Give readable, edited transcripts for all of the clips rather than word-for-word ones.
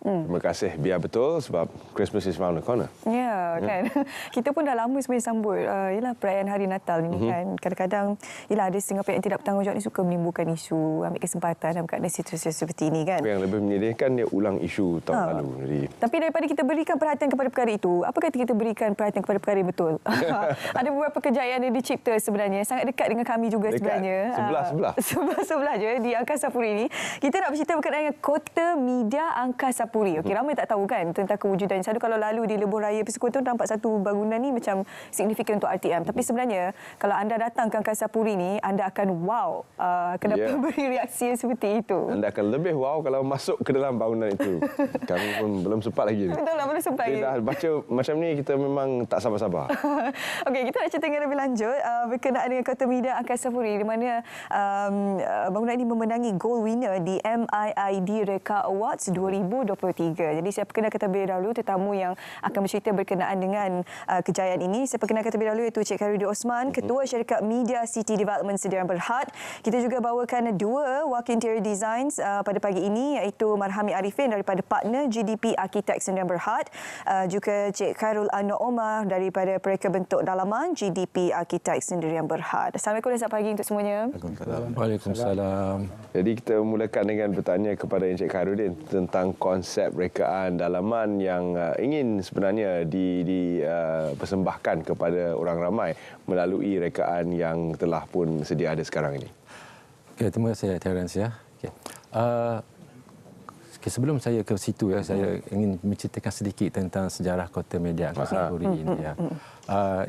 Terima kasih. Biar betul sebab Christmas is round the corner. Ya, kan. Kita pun dah lama sebenarnya sambut yalah perayaan hari Natal ni kan. Kadang-kadang yalah ada setengah pihak yang tidak bertanggungjawab ni suka menimbulkan isu, ambil kesempatan dalam keadaan situasi seperti ini kan. Yang lebih menyedihkan dia ulang isu tahun lalu. Jadi tapi daripada kita berikan perhatian kepada perkara itu, apa kata kita berikan perhatian kepada perkara yang betul? Ada beberapa kejayaan yang dicipta sebenarnya sangat dekat dengan kami juga sebenarnya. Sebelah je di Angkasa Puri ni. Kita nak bercerita berkaitan dengan Kota Media Angkasa Puri. Okey, ramai tak tahu kan tentang kewujudan. Selalu kalau lalu di Lebuh Raya Persekutuan nampak satu bangunan ni macam signifikan untuk RTM. Tapi sebenarnya kalau anda datang ke Angkasa Puri ni, anda akan wow. Kenapa beri reaksi seperti itu? Anda akan lebih wow kalau masuk ke dalam bangunan itu. Kami pun belum sempat lagi. Betul lah, belum sempat lagi. Dah baca macam ni, kita memang tak sabar-sabar. Okey, kita nak cerita lebih lanjut berkenaan dengan Kota Media Angkasa Puri di mana bangunan ini memenangi Gold Winner di MIID Reka Awards 2023. Jadi saya perkenalkan terlebih dahulu tetamu yang akan bercerita berkenaan dengan kejayaan ini. Saya perkenalkan terlebih dahulu iaitu Cik Khairuddin Osman, Ketua Syarikat Media City Development Sdn Bhd. Kita juga bawakan dua wakil interior designs pada pagi ini iaitu Marhami Arifin daripada partner GDP Architects Sdn Bhd, juga Cik Khairul Anwar Omar daripada Pereka Bentuk Dalaman GDP Architects Sdn Bhd. Assalamualaikum dan selamat pagi untuk semuanya. Waalaikumsalam. Jadi kita mulakan dengan bertanya kepada Encik Khairuddin tentang konsep rekaan dalaman yang ingin sebenarnya dipersembahkan kepada orang ramai melalui rekaan yang telah pun sedia ada sekarang ini. Okay, terima kasih Terence ya. Okay. Sebelum saya ke situ ya, saya ingin menceritakan sedikit tentang sejarah Kota Media Angkasa Puri ini ya.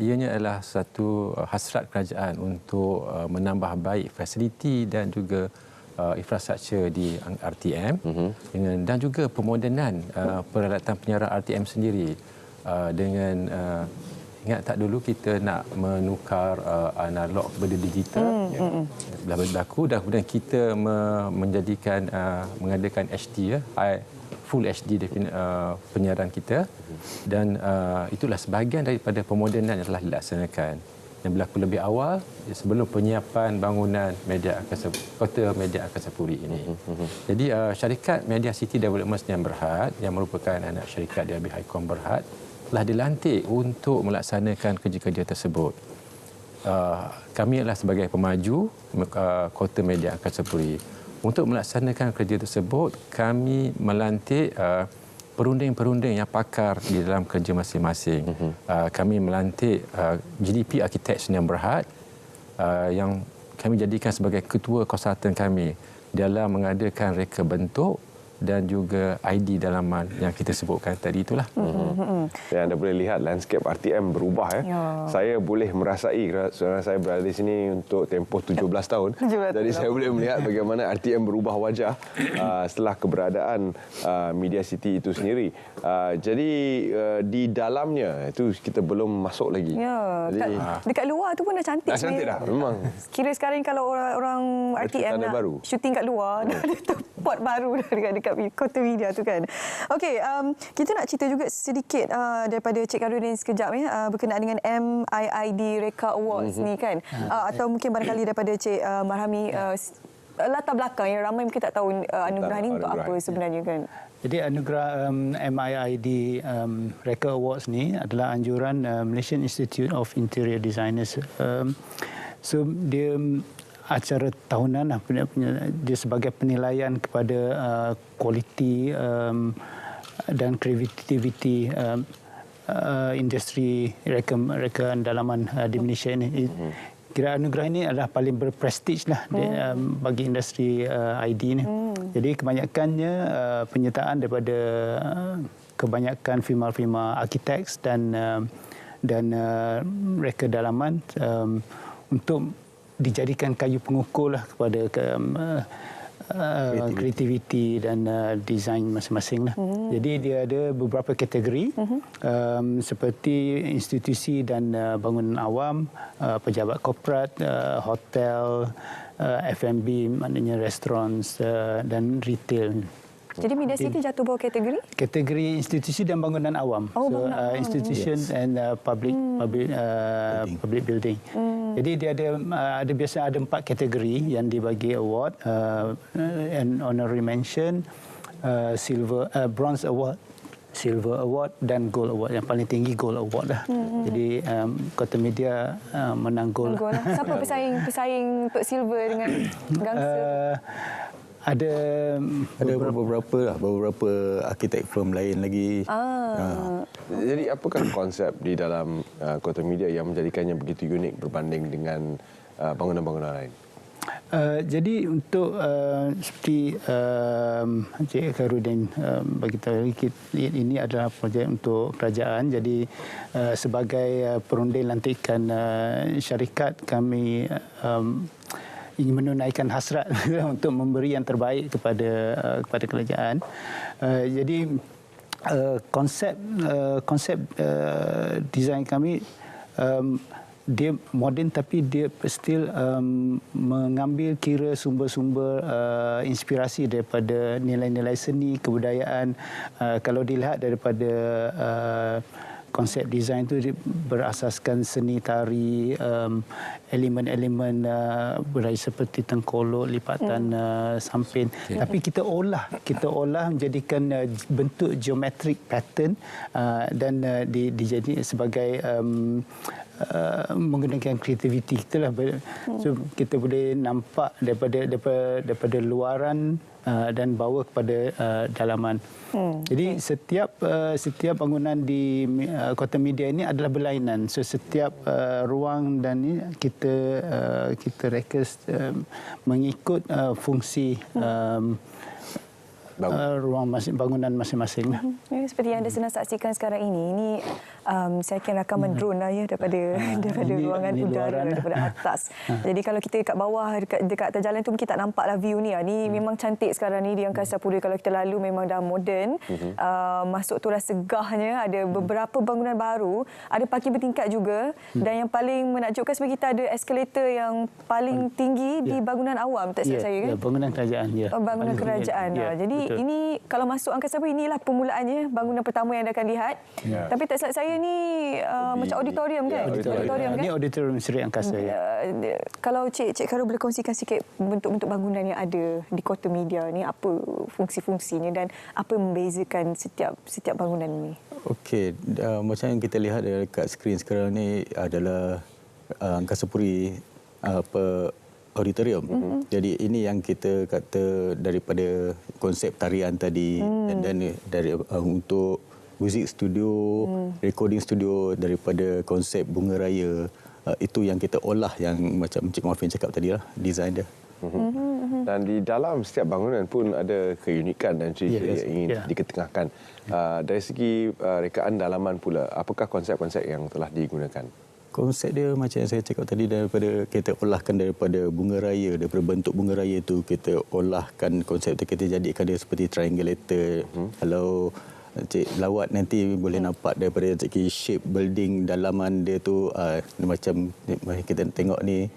Ianya adalah satu hasrat kerajaan untuk menambah baik fasiliti dan juga infrastruktur di RTM dan juga pemodenan peralatan penyiaran RTM sendiri dengan ingat tak dulu kita nak menukar analog kepada digital dah berlaku dan kemudian kita menjadikan mengadakan HD ya, full HD penyiaran kita dan itulah sebahagian daripada pemodenan yang telah dilaksanakan yang berlaku lebih awal sebelum penyiapan bangunan Kota Media Angkasa Puri ini. Jadi syarikat Media City Development Sdn Bhd yang merupakan anak syarikat DRB Highcom Berhad telah dilantik untuk melaksanakan kerja-kerja tersebut. Kami adalah sebagai pemaju Kota Media Angkasa Puri. Untuk melaksanakan kerja tersebut, kami melantik perunding-perunding yang pakar di dalam kerja masing-masing. Kami melantik GDP Architects Sdn Bhd yang kami jadikan sebagai ketua konsultan kami dalam mengadakan reka bentuk dan juga ID dalaman yang kita sebutkan tadi itulah. Dan anda boleh lihat landscape RTM berubah ya. Saya boleh merasai kerana saya berada di sini untuk tempoh 17 tahun. Jadi saya boleh melihat bagaimana RTM berubah wajah setelah keberadaan Media City itu sendiri. Jadi di dalamnya itu kita belum masuk lagi. Ya, jadi, dekat luar tu pun dah cantik. Dah cantik dah, memang. Kira sekarang kalau orang RTM nak syuting kat luar, dah ada tempat baru dekat Kota Media tu kan. Okey, kita nak cerita juga sedikit daripada Cik Khairuddin sekejap ya berkenaan dengan MIID Reka Awards ni kan. Atau mungkin barangkali daripada Cik Marhami latar belakang yang ramai mungkin tak tahu anugerah ni untuk apa sebenarnya kan. Jadi anugerah MIID Reka Awards ni adalah anjuran Malaysian Institute of Interior Designers. So dia acara tahunan dia sebagai penilaian kepada kualiti dan kreativiti industri rekaan dalaman di Malaysia ini. Kira anugerah ini adalah paling berprestij lah bagi industri ID ni. Jadi kebanyakannya penyertaan daripada kebanyakan firma-firma architects dan reka dalaman untuk dijadikan kayu pengukur lah kepada kreativiti dan desain masing-masing lah. Jadi dia ada beberapa kategori seperti institusi dan bangunan awam, pejabat korporat, hotel, F&B maknanya restoran dan retail. Jadi Media City jatuh bawah kategori? Kategori institusi dan bangunan awam. Institution and public building. Jadi dia ada biasa ada 4 kategori yang dibagi award and honorary mention, bronze award, silver award dan gold award. Yang paling tinggi gold award lah. Jadi Kota Media menang gold. Siapa pesaing untuk silver dengan gangsa? Ada beberapa arkitek firm lain lagi. Jadi apakah konsep di dalam Kota Media yang menjadikannya begitu unik berbanding dengan bangunan-bangunan lain? Jadi untuk seperti Encik Khairuddin bagi tahu, ini adalah projek untuk kerajaan. Jadi sebagai perunding lantikan syarikat, kami ingin menunaikan hasrat untuk memberi yang terbaik kepada kerajaan. Jadi konsep desain kami dia moden, tapi dia still mengambil kira sumber-sumber inspirasi daripada nilai-nilai seni, kebudayaan. Kalau dilihat daripada konsep desain itu berasaskan seni tari, elemen-elemen budaya seperti tengkolok, lipatan samping. Tapi kita olah menjadikan bentuk geometric pattern dan dijadi sebagai menggunakan kreativiti kita lah. So kita boleh nampak daripada luaran dan bawa kepada dalaman. Jadi setiap bangunan di Kota Media ini adalah berlainan. So setiap ruang dan ini kita reka mengikut fungsi ruang bangunan masing-masing. Seperti yang anda senang saksikan sekarang ini saya akan rakaman drone lah ya daripada ruangan udara daripada atas. Jadi kalau kita dekat bawah dekat atas jalan tu mungkin tak nampak lah view ni. Ni memang cantik sekarang ni di Angkasa Pura. Kalau kita lalu memang dah moden. Masuk tu rasa segahnya. Ada beberapa bangunan baru, ada parking bertingkat juga, dan yang paling menakjubkan sebenarnya kita ada eskalator yang paling tinggi di bangunan awam, tak silap saya kan? Bangunan kerajaan. Bangunan kerajaan. Jadi betul. Ini kalau masuk Angkasa Pura, inilah permulaannya, bangunan pertama yang anda akan lihat. Tapi tak silap saya ni macam auditorium kan? Auditorium kan? Ini auditorium Seri Angkasa. Kalau Cik Khairul boleh kongsikan sikit bentuk-bentuk bangunan yang ada di Kota Media ni, apa fungsi-fungsinya dan apa yang membezakan setiap bangunan ini? Okey, macam yang kita lihat dekat skrin sekarang ni adalah Angkasa Puri auditorium. Jadi ini yang kita kata daripada konsep tarian tadi dan dari untuk muzik studio, recording studio, daripada konsep bunga raya, itu yang kita olah, yang macam Encik Muafin cakap tadi lah, design dia. Dan di dalam setiap bangunan pun ada keunikan dan cerita yang ingin diketengahkan. Dari segi rekaan dalaman pula, apakah konsep-konsep yang telah digunakan? Konsep dia macam yang saya cakap tadi, daripada kita olahkan daripada bunga raya, daripada bentuk bunga raya tu kita olahkan konsep tu, kita jadikan dia seperti triangulator. Kalau Cik lawat nanti boleh nampak daripada segi shape building dalaman dia tu, macam kita tengok ni.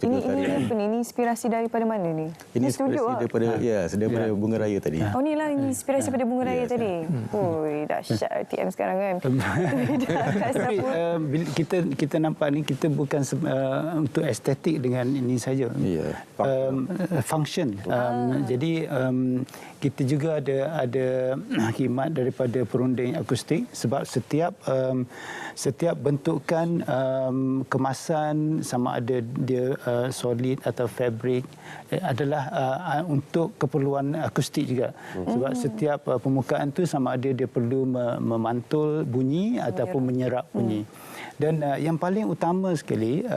Ini inspirasi daripada mana ni? Ini inspirasi daripada daripada bunga raya tadi. Oh, inilah inspirasi daripada bunga raya tadi. Oi, dahsyat RTM sekarang kan. Tapi kita nampak ni, kita bukan untuk estetik dengan ini saja. Function. Jadi kita juga ada khidmat daripada perunding akustik, sebab setiap bentukan kemasan, sama ada dia solid atau fabrik, adalah untuk keperluan akustik juga. Sebab setiap permukaan tu sama ada dia perlu memantul bunyi ataupun menyerap bunyi. Dan yang paling utama sekali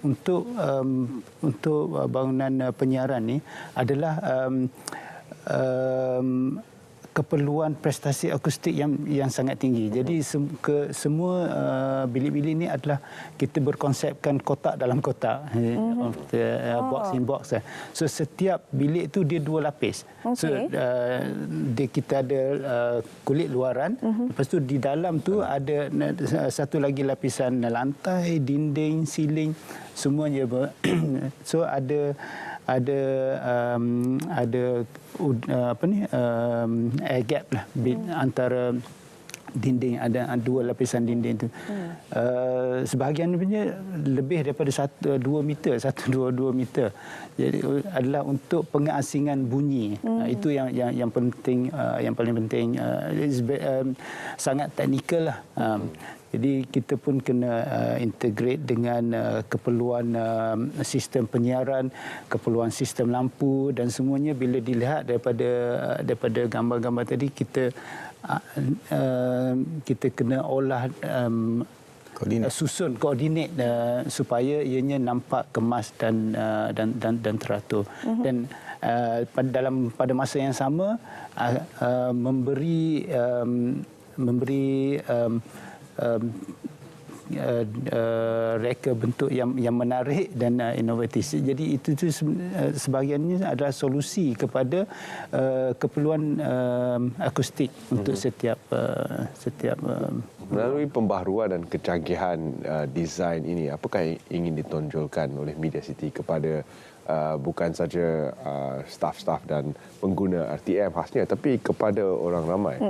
untuk bangunan penyiaran ni adalah keperluan prestasi akustik yang sangat tinggi. Jadi semua bilik-bilik ini adalah kita berkonsepkan kotak dalam kotak, box in box. So setiap bilik itu dia 2 lapis. So kita ada kulit luaran, lepas tu di dalam tu ada satu lagi lapisan lantai, dinding, siling, semuanya. So ada air gap lah antara dinding, ada 2 lapisan dinding tu. Sebahagian punya lebih daripada 2 meter, 1-2 meter. Jadi adalah untuk pengasingan bunyi. Itu yang penting, yang paling penting, sangat teknikal lah. Jadi kita pun kena integrate dengan keperluan sistem penyiaran, keperluan sistem lampu dan semuanya. Bila dilihat daripada gambar-gambar tadi, kita kena olah susun koordinat supaya ianya nampak kemas dan teratur. Dan pada masa yang sama memberi reka bentuk yang menarik dan inovatif. Jadi itu sebahagiannya adalah solusi kepada keperluan akustik untuk setiap melalui pembaharuan dan kecanggihan desain ini, apakah yang ingin ditonjolkan oleh Media City kepada bukan saja staf-staf dan pengguna RTM khasnya, tapi kepada orang ramai?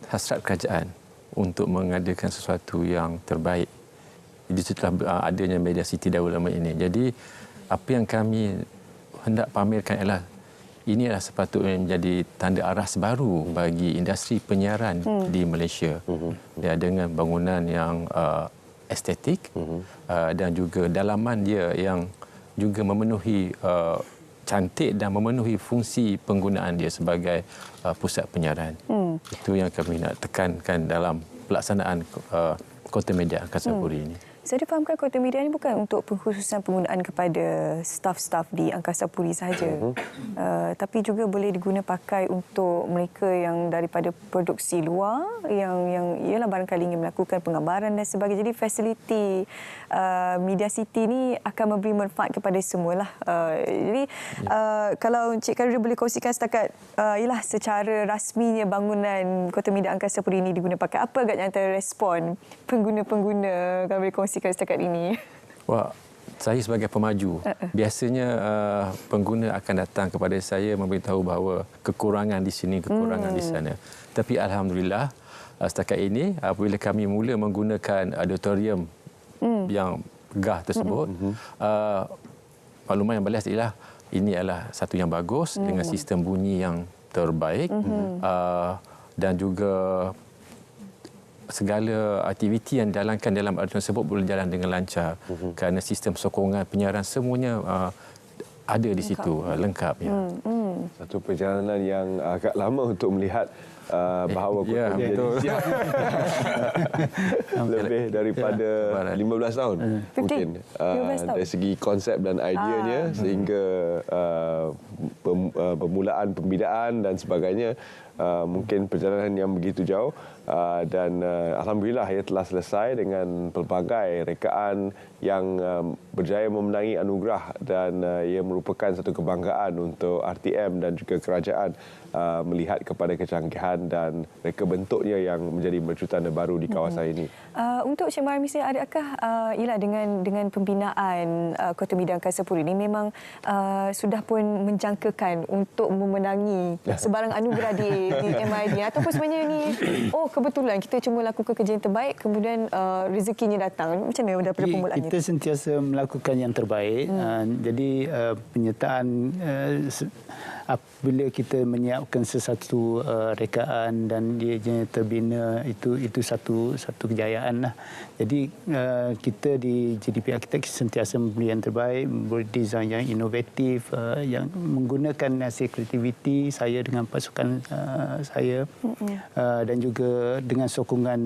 Hasrat kerajaan untuk mengadakan sesuatu yang terbaik. Jadi setelah adanya Media City Development ini. Jadi apa yang kami hendak pamerkan ialah ini adalah sepatutnya menjadi tanda aras baru bagi industri penyiaran di Malaysia. Ya, dengan bangunan yang estetik dan juga dalaman dia yang juga memenuhi cantik dan memenuhi fungsi penggunaan dia sebagai pusat penyiaran. Itu yang kami nak tekankan dalam pelaksanaan Kota Media Angkasa Puri ini. Saya difahamkan Kota Media ini bukan untuk pengkhususan penggunaan kepada staf-staf di Angkasa Puri sahaja, tapi juga boleh diguna pakai untuk mereka yang daripada produksi luar yang ialah barangkali ingin melakukan penggambaran dan sebagainya. Jadi fasiliti Media City ini akan memberi manfaat kepada semualah. Jadi kalau Encik Khairuddin boleh kongsikan setakat ialah secara rasminya bangunan Kota Media Angkasa Puri ini diguna pakai, apa agaknya antara respon pengguna-pengguna, kalau boleh kongsikan setakat ini? Wah, saya sebagai pemaju, biasanya pengguna akan datang kepada saya memberitahu bahawa kekurangan di sini, kekurangan di sana. Tapi alhamdulillah setakat ini apabila kami mula menggunakan auditorium yang megah tersebut, makluman yang balas ialah ini adalah satu yang bagus dengan sistem bunyi yang terbaik dan juga segala aktiviti yang dijalankan dalam auditorium tersebut boleh jalan dengan lancar kerana sistem sokongan penyiaran semuanya ada di situ, lengkap. Ya. Satu perjalanan yang agak lama untuk melihat bahawa Kota Media siap. Lebih daripada 15 tahun mungkin dari segi konsep dan ideanya sehingga permulaan pembinaan dan sebagainya. Mungkin perjalanan yang begitu jauh dan alhamdulillah ia telah selesai dengan pelbagai rekaan yang berjaya memenangi anugerah dan ia merupakan satu kebanggaan untuk RTM dan juga kerajaan melihat kepada kecanggihan dan reka bentuknya yang menjadi mercutanda baru di kawasan ini. Untuk Cik Marmisi, adakah ialah dengan pembinaan Kota Media Angkasa Puri ini memang sudah pun menjangkakan untuk memenangi sebarang anugerah di MID, ataupun sebenarnya ni kebetulan kita cuma lakukan kerja yang terbaik kemudian rezekinya datang? Macam mana daripada permulaannya? Kita sentiasa melakukan yang terbaik. Jadi penyertaan apabila kita menyiapkan sesuatu rekaan dan dia terbina, itu satu kejayaan lah. Jadi kita di JDP Architect sentiasa memberi yang terbaik, memberi desain yang inovatif, yang menggunakan hasil kreativiti saya dengan pasukan saya dan juga dengan sokongan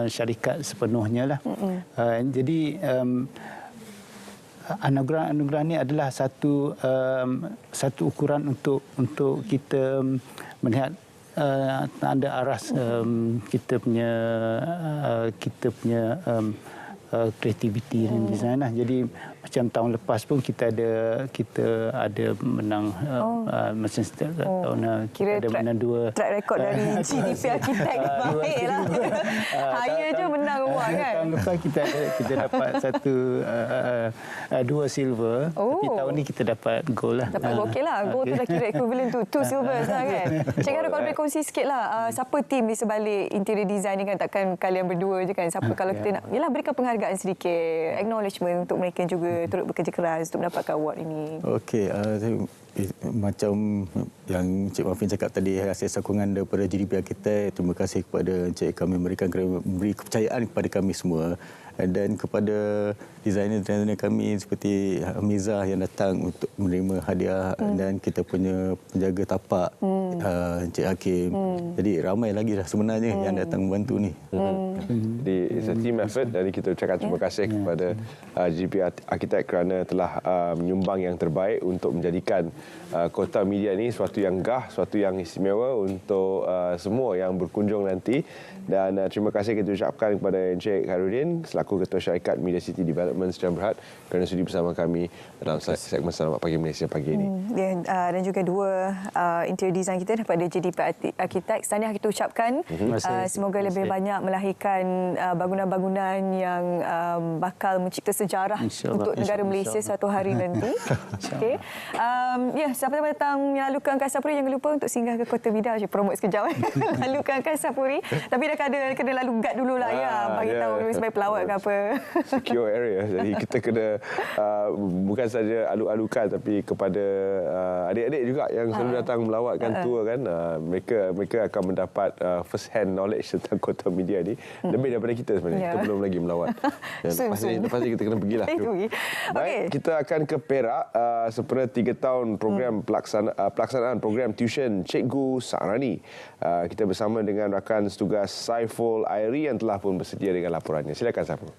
syarikat sepenuhnya lah. Jadi anugerah ini adalah satu ukuran untuk kita melihat tanda aras kita punya kreativiti dan desain lah. Jadi macam tahun lepas pun kita ada menang macam tahun kira kita ada menang 2 track record dari GDP Architect baik lah. Hanya je menang award kan. Tahun lepas kita dapat 2 silver, tapi tahun ni kita dapat gold lah. Dapat okey lah. Gold tu dah kira equivalent to 2 silver lah kan. Cik Harun, kalau boleh kongsi sikit lah, siapa tim di sebalik interior design ni kan, takkan kalian berdua je kan. Siapa kalau kita nak, yelah, berikan penghargaan sedikit, acknowledgement untuk mereka yang juga turut bekerja keras untuk mendapatkan award ini. Okey, macam yang Encik Mafin cakap tadi, hasil sokongan daripada GDP Architect, terima kasih kepada Encik kami memberi kepercayaan kepada kami semua, dan kepada designer-designer kami seperti Hamizah yang datang untuk menerima hadiah, dan kita punya penjaga tapak Encik Hakim. Jadi ramai lagi dah sebenarnya yang datang membantu ni. Jadi it's a team effort. Jadi kita ucapkan terima kasih kepada GDP Architect kerana telah menyumbang yang terbaik untuk menjadikan Kota Media ini suatu yang gah, suatu yang istimewa untuk semua yang berkunjung nanti. Dan terima kasih kita ucapkan kepada Encik Khairuddin selaku Ketua Syarikat Media City Development Sdn Bhd kerana sudi bersama kami dalam segmen Selamat Pagi Malaysia pagi ini. Dan juga 2 interior design kita daripada GDP Architect. Tahniah kita ucapkan. Semoga lebih banyak melahirkan bangunan-bangunan yang bakal mencipta sejarah untuk negara Malaysia suatu hari nanti. Okey. Siapa datang lalu ke Angkasa Puri, jangan lupa untuk singgah ke Kota Bidar. Promote sekejap. Lalu ke Angkasa Puri. Tapi dah kena lalu guard dulu lah bagi tahu sebagai pelawat ke apa. Secure area. Jadi kita kena bukan saja alu-alukan, tapi kepada adik-adik juga yang selalu datang melawatkan tour kan, mereka akan mendapat first hand knowledge tentang Kota Media ni lebih daripada kita sebenarnya. Kita belum lagi melawat. Lepas ni kita kena pergilah. Baik, kita akan ke Perak sempena 3 tahun program pelaksanaan program tuition Cikgu Saarani. Kita bersama dengan rakan setugas Saiful Airi yang telah pun bersedia dengan laporannya. Silakan Saiful.